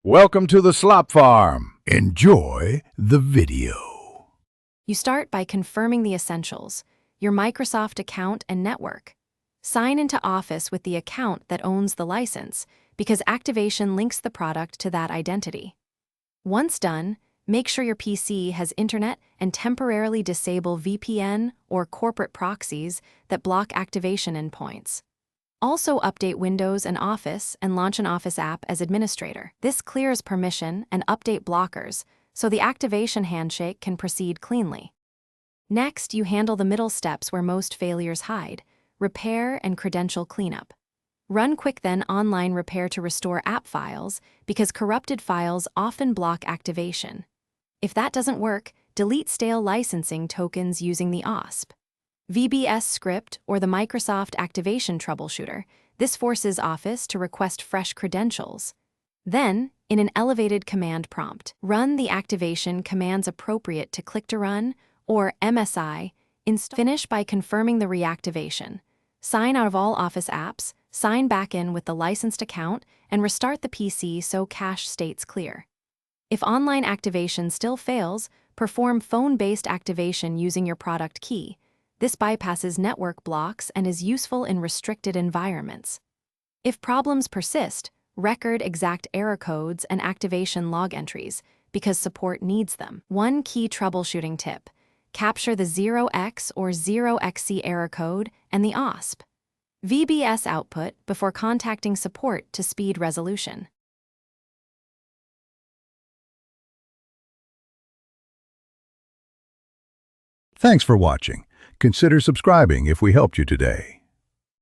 Welcome to the slop farm. Enjoy the video. You start by confirming the essentials, your Microsoft account and network. Sign into Office with the account that owns the license, because activation links the product to that identity. Once done, make sure your PC has internet and temporarily disable VPN or corporate proxies that block activation endpoints. Also update Windows and Office and launch an Office app as administrator. This clears permission and update blockers, so the activation handshake can proceed cleanly. Next, you handle the middle steps where most failures hide: repair and credential cleanup. Run quick then online repair to restore app files, because corrupted files often block activation. If that doesn't work, delete stale licensing tokens using the OSP VBS script or the Microsoft Activation Troubleshooter. This forces Office to request fresh credentials. Then, in an elevated command prompt, run the activation commands appropriate to Click to Run or MSI. Finish by confirming the reactivation. Sign out of all Office apps, sign back in with the licensed account, and restart the PC so cache stays clear. If online activation still fails, perform phone-based activation using your product key. This bypasses network blocks and is useful in restricted environments. If problems persist, record exact error codes and activation log entries, because support needs them. One key troubleshooting tip: capture the 0x or 0xc error code and the OSP VBS output before contacting support to speed resolution. Thanks for watching. Consider subscribing if we helped you today.